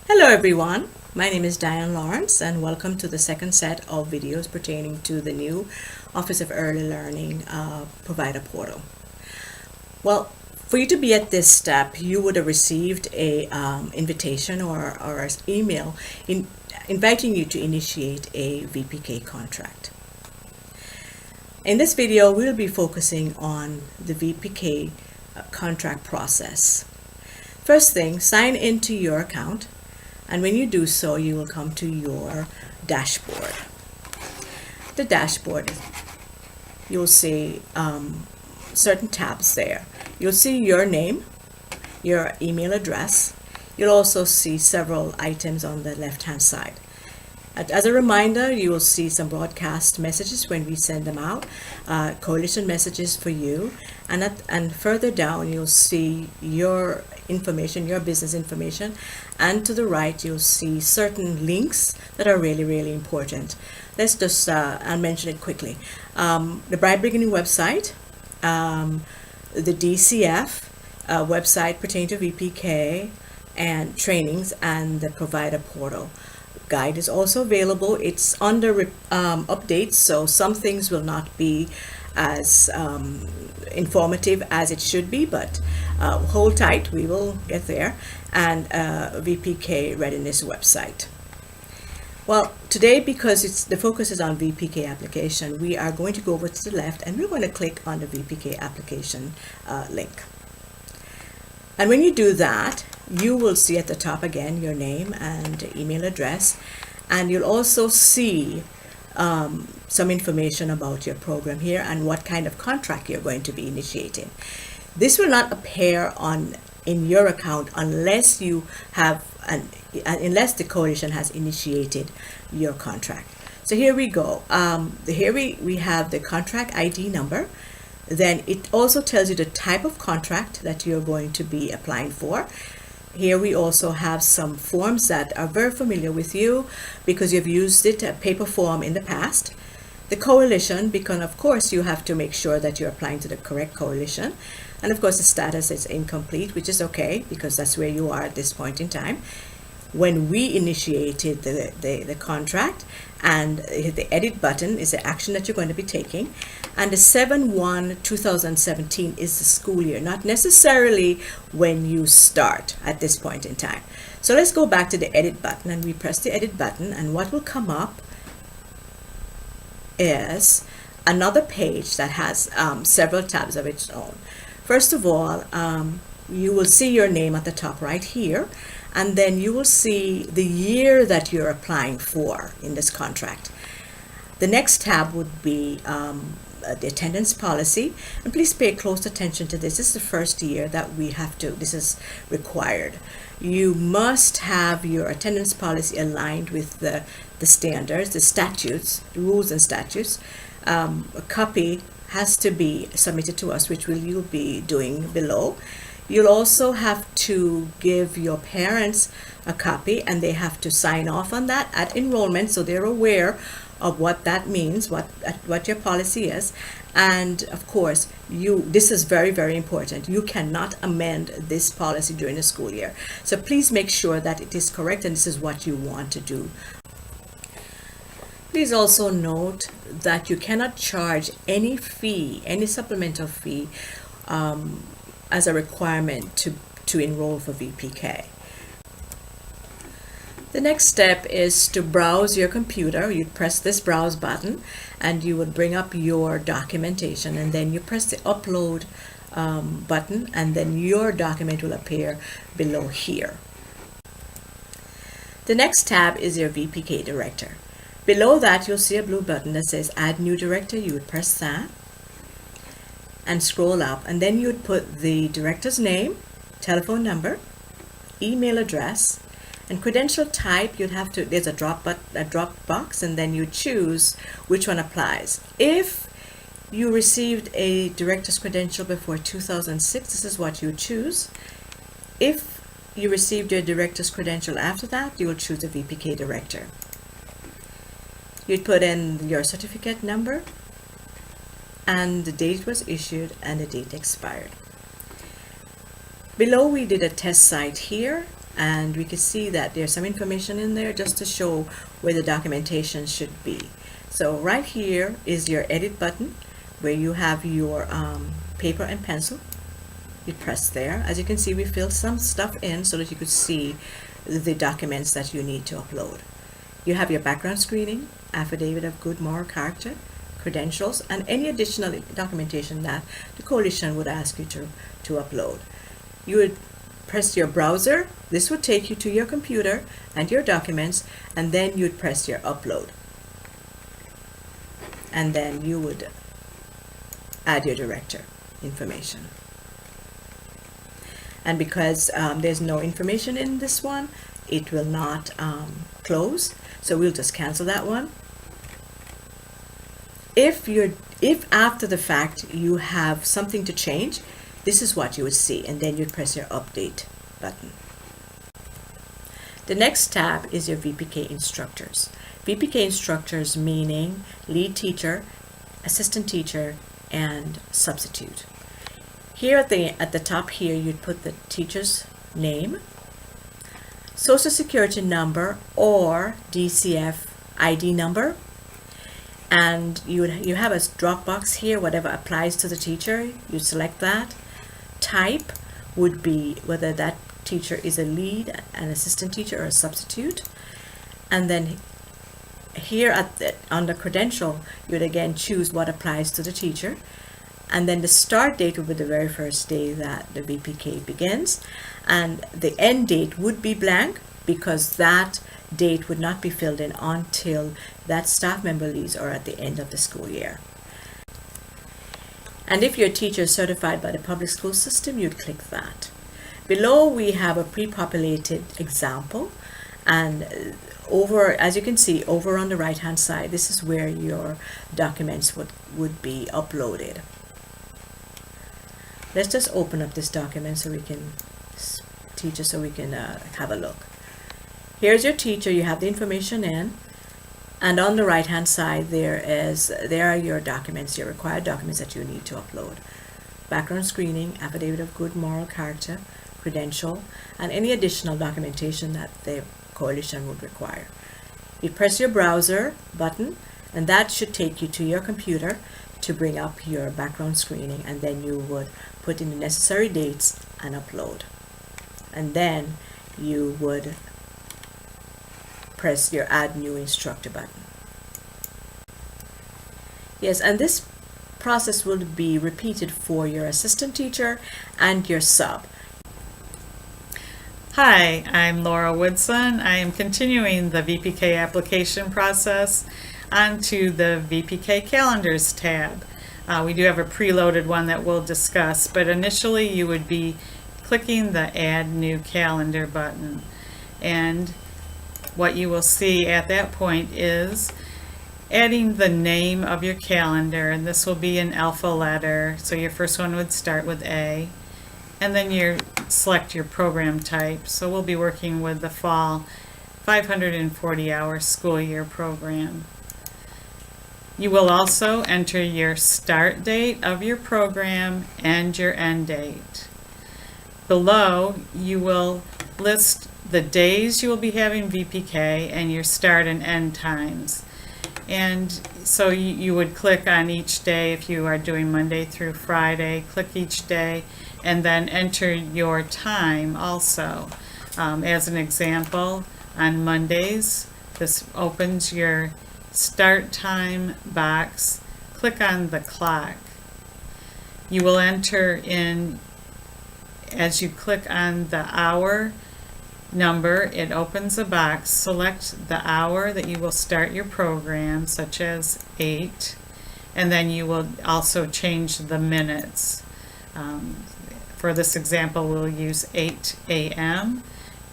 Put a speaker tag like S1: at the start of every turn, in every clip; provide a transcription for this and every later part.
S1: Hello everyone, my name is Diane Lawrence and welcome to the second set of videos pertaining to the new Office of Early Learning Provider Portal. Well, for you to be at this step, you would have received a invitation or an email inviting you to initiate a VPK contract. In this video, we'll be focusing on the VPK contract process. First thing, sign into your account. And when you do so, you will come to your dashboard. The dashboard, you'll see certain tabs there. You'll see your name, your email address. You'll also see several items on the left-hand side. As a reminder, you will see some broadcast messages when we send them out, coalition messages for you, and further down you'll see your information, your business information, and to the right you'll see certain links that are really important.'t just I'll mention it quickly. The Bright Beginning website, the DCF website pertaining to VPK, and trainings, and the provider portal. Guide is also available. It's under updates, so some things will not be as informative as it should be, but hold tight, we will get there. And VPK readiness website. Well, today, because the focus is on VPK application, we are going to go over to the left and we're going to click on the VPK application link. And when you do that, you will see at the top again your name and email address, and you'll also see some information about your program here and what kind of contract you're going to be initiating. This will not appear in your account unless you have unless the coalition has initiated your contract. So here we go. Here we have the contract ID number. Then it also tells you the type of contract that you're going to be applying for. Here we also have some forms that are very familiar with you because you've used it, a paper form, in the past. The coalition, because of course you have to make sure that you're applying to the correct coalition. And of course the status is incomplete, which is okay because that's where you are at this point in time. When we initiated the contract, and the edit button is the action that you're going to be taking, and the 7/1/2017 is the school year, not necessarily when you start at this point in time. So let's go back to the edit button, and we press the edit button, and what will come up is another page that has several tabs of its own. First of all, you will see your name at the top right here, and then you will see the year that you're applying for in this contract. The next tab would be the attendance policy, and please pay close attention to this. This is the first year that this is required. You must have your attendance policy aligned with the standards, the statutes, the rules and statutes. A copy has to be submitted to us, which you'll be doing below. You'll also have to give your parents a copy, and they have to sign off on that at enrollment, so they're aware of what that means, what your policy is. And of course, this is very important. You cannot amend this policy during the school year. So please make sure that it is correct and this is what you want to do. Please also note that you cannot charge any fee, any supplemental fee, as a requirement to enroll for VPK. The next step is to browse your computer. You'd press this browse button and you would bring up your documentation, and then you press the upload button, and then your document will appear below here. The next tab is your VPK director. Below that you'll see a blue button that says add new director. You would press that and scroll up, and then you would put the director's name, telephone number, email address, and credential type. You'd have to, there's a drop box, and then you choose which one applies. If you received a director's credential before 2006, this is what you choose. If you received your director's credential after that, you will choose a VPK director. You'd put in your certificate number, and the date was issued and the date expired. Below we did a test site here, and we can see that there's some information in there just to show where the documentation should be. So right here is your edit button where you have your paper and pencil. You press there. As you can see, we filled some stuff in so that you could see the documents that you need to upload. You have your background screening, affidavit of good moral character, credentials, and any additional documentation that the coalition would ask you to upload. You would press your browser. This would take you to your computer and your documents, and then you'd press your upload. And then you would add your director information. And because there's no information in this one, it will not close. So we'll just cancel that one. If after the fact you have something to change, this is what you would see, and then you'd press your update button. The next tab is your VPK instructors. VPK instructors meaning lead teacher, assistant teacher, and substitute. Here at the top here, you'd put the teacher's name, social security number or DCF ID number, and you have a drop box here, whatever applies to the teacher, you select that. Type would be whether that teacher is a lead, an assistant teacher, or a substitute. And then here under credential, you'd again choose what applies to the teacher. And then the start date would be the very first day that the VPK begins, and the end date would be blank because that date would not be filled in until that staff member leaves or at the end of the school year. And if your teacher is certified by the public school system, you'd click that. Below we have a pre-populated example, and as you can see over on the right hand side, this is where your documents would be uploaded. Let's just open up this document so we can have a look. Here's your teacher. You have the information in, and on the right hand side there are your documents, your required documents that you need to upload. Background screening, affidavit of good moral character, credential, and any additional documentation that the coalition would require. You press your browser button, and that should take you to your computer to bring up your background screening, and then you would put in the necessary dates and upload. And then you would press your add new instructor button. Yes, and this process will be repeated for your assistant teacher and your sub.
S2: Hi, I'm Laura Woodson. I am continuing the VPK application process onto the VPK calendars tab. We do have a preloaded one that we'll discuss, but initially you would be clicking the add new calendar button, and what you will see at that point is adding the name of your calendar, and this will be an alpha letter, so your first one would start with A, and then you select your program type. So we'll be working with the fall 540-hour school year program. You will also enter your start date of your program and your end date. Below, you will list the days you will be having VPK and your start and end times. And so you would click on each day. If you are doing Monday through Friday, click each day and then enter your time also. As an example, on Mondays, this opens your start time box. Click on the clock. You will enter in, as you click on the hour number, it opens a box. Select the hour that you will start your program, such as 8, and then you will also change the minutes. For this example, we'll use 8 a.m.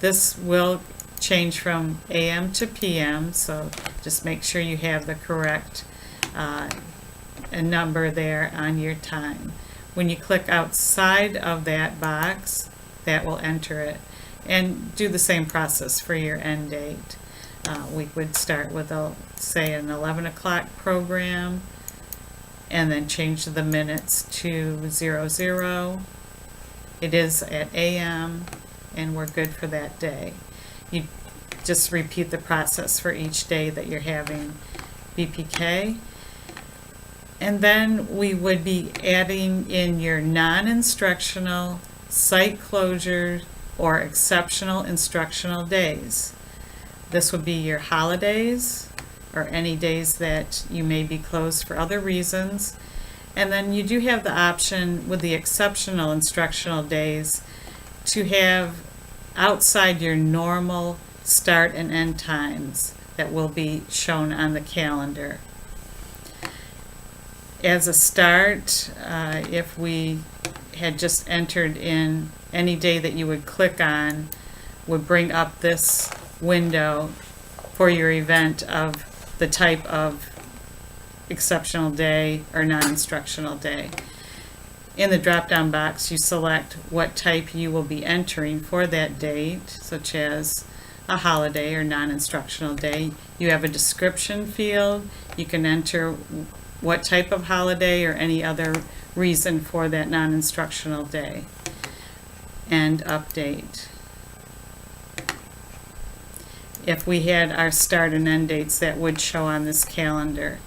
S2: This will change from AM to PM, so just make sure you have the correct number there on your time. When you click outside of that box, that will enter it. And do the same process for your end date. We would start with, say, an 11 o'clock program, and then change the minutes to 00. It is at AM, and we're good for that day. You just repeat the process for each day that you're having VPK. And then we would be adding in your non-instructional, site closure, or exceptional instructional days. This would be your holidays or any days that you may be closed for other reasons. And then you do have the option with the exceptional instructional days to have outside your normal start and end times that will be shown on the calendar. As a start, if we had just entered in any day that you would click on, would bring up this window for your event of the type of exceptional day or non-instructional day. In the drop-down box, you select what type you will be entering for that date, such as a holiday or non-instructional day. You have a description field. You can enter what type of holiday or any other reason for that non-instructional day. And update. If we had our start and end dates, that would show on this calendar.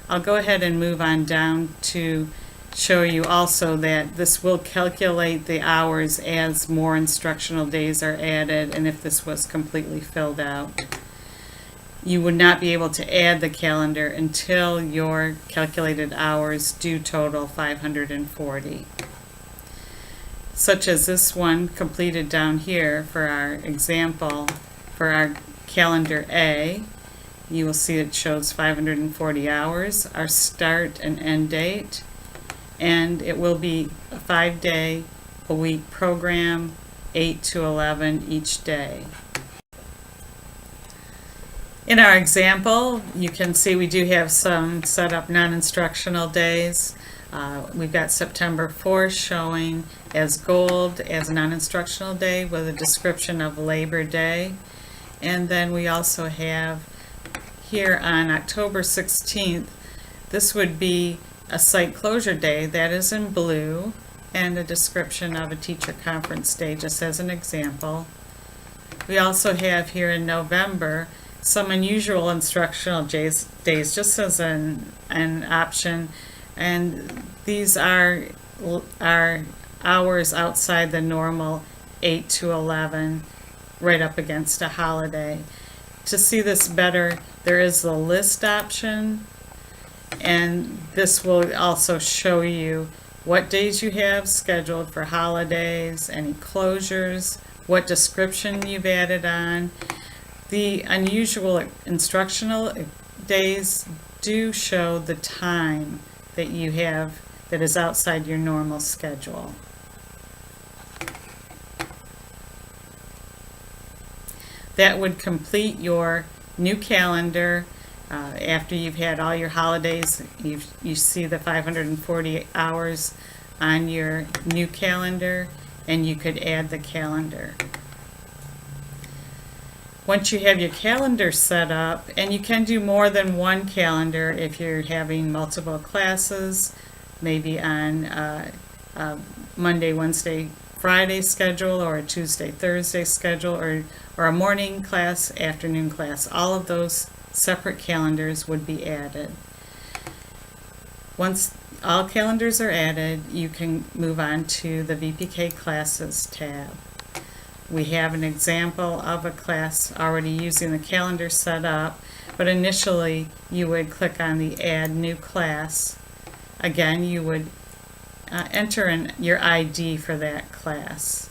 S2: I'll go ahead and move on down to show you also that this will calculate the hours as more instructional days are added and if this was completely filled out. You would not be able to add the calendar until your calculated hours do total 540. Such as this one completed down here for our example, for our calendar A, you will see it shows 540 hours, our start and end date, and it will be a 5-day-a-week program, 8 to 11 each day. In our example, you can see we do have some set up non-instructional days. We've got September 4th showing as gold as a non-instructional day with a description of Labor Day. And then we also have here on October 16th, this would be a site closure day, that is in blue, and a description of a teacher conference day, just as an example. We also have here in November some unusual instructional days just as an option, and these are hours outside the normal 8 to 11, right up against a holiday. To see this better, there is the list option, and this will also show you what days you have scheduled for holidays, any closures, what description you've added on. The unusual instructional days do show the time that you have that is outside your normal schedule. That would complete your new calendar. After you've had all your holidays, you see the 540 hours on your new calendar, and you could add the calendar. Once you have your calendar set up, and you can do more than one calendar if you're having multiple classes, maybe on a Monday, Wednesday, Friday schedule, or a Tuesday, Thursday schedule, or a morning class, afternoon class. All of those separate calendars would be added. Once all calendars are added, you can move on to the VPK Classes tab. We have an example of a class already using the calendar set up, but initially you would click on the Add New Class. Again, you would enter in your ID for that class.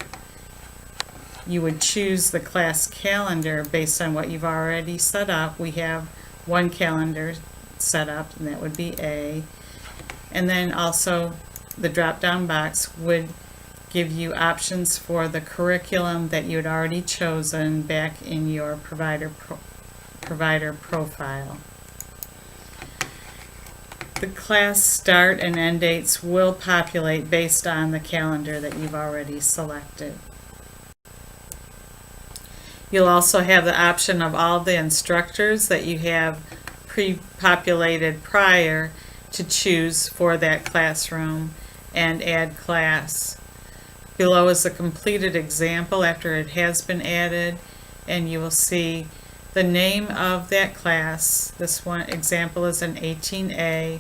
S2: You would choose the class calendar based on what you've already set up. We have one calendar set up, and that would be A. And then also the drop-down box would give you options for the curriculum that you had already chosen back in your provider profile. The class start and end dates will populate based on the calendar that you've already selected. You'll also have the option of all the instructors that you have pre-populated prior to choose for that classroom and add class. Below is the completed example after it has been added, and you will see the name of that class. This one example is an 18A,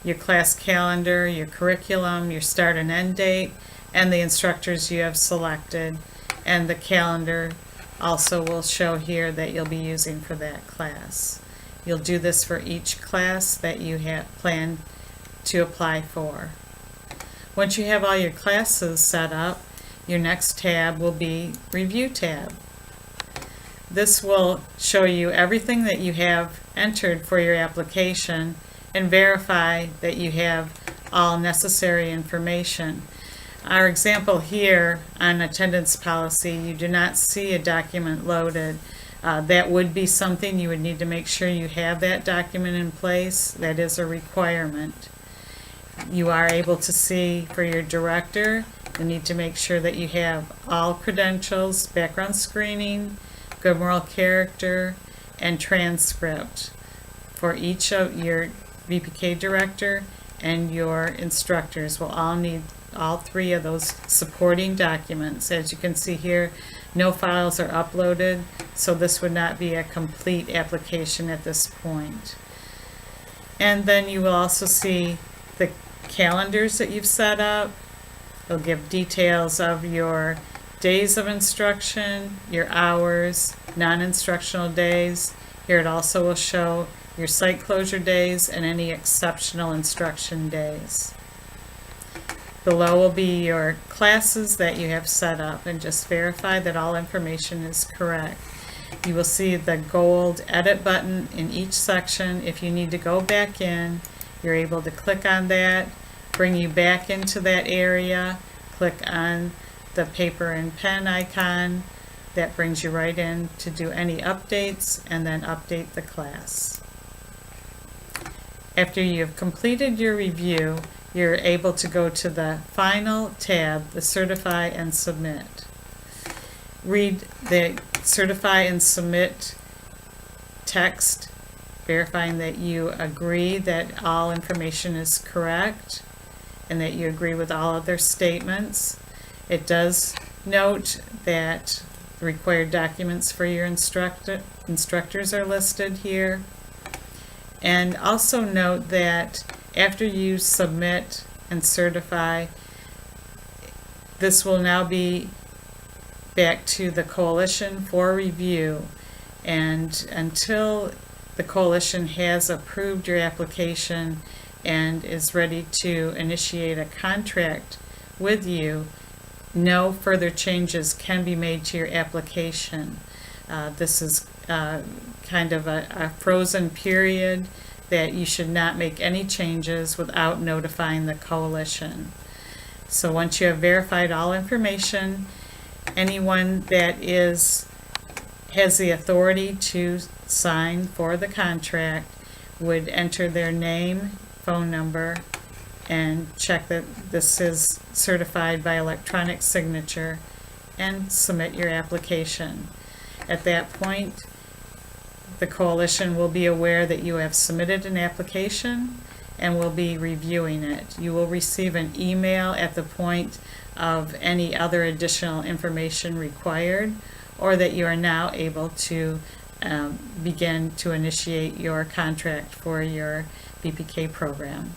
S2: your class calendar, your curriculum, your start and end date, and the instructors you have selected, and the calendar also will show here that you'll be using for that class. You'll do this for each class that you have planned to apply for. Once you have all your classes set up, your next tab will be Review tab. This will show you everything that you have entered for your application and verify that you have all necessary information. Our example here on attendance policy, you do not see a document loaded. That would be something you would need to make sure you have that document in place. That is a requirement. You are able to see for your director, you need to make sure that you have all credentials, background screening, good moral character, and transcript for each of your VPK director, and your instructors will all need all three of those supporting documents. As you can see here, no files are uploaded, so this would not be a complete application at this point. And then you will also see the calendars that you've set up. It'll give details of your days of instruction, your hours, non-instructional days. Here it also will show your site closure days and any exceptional instruction days. Below will be your classes that you have set up, and just verify that all information is correct. You will see the gold edit button in each section. If you need to go back in, you're able to click on that, bring you back into that area, click on the paper and pen icon. That brings you right in to do any updates, and then update the class. After you have completed your review, you're able to go to the final tab, the Certify and Submit. Read the Certify and Submit text, verifying that you agree that all information is correct and that you agree with all of their statements. It does note that the required documents for your instructors are listed here. And also note that after you submit and certify, this will now be back to the coalition for review. And until the coalition has approved your application and is ready to initiate a contract with you, no further changes can be made to your application. This is kind of a frozen period that you should not make any changes without notifying the coalition. So once you have verified all information, anyone that has the authority to sign for the contract would enter their name, phone number, and check that this is certified by electronic signature, and submit your application. At that point, the coalition will be aware that you have submitted an application and will be reviewing it. You will receive an email at the point of any other additional information required, or that you are now able to begin to initiate your contract for your VPK program.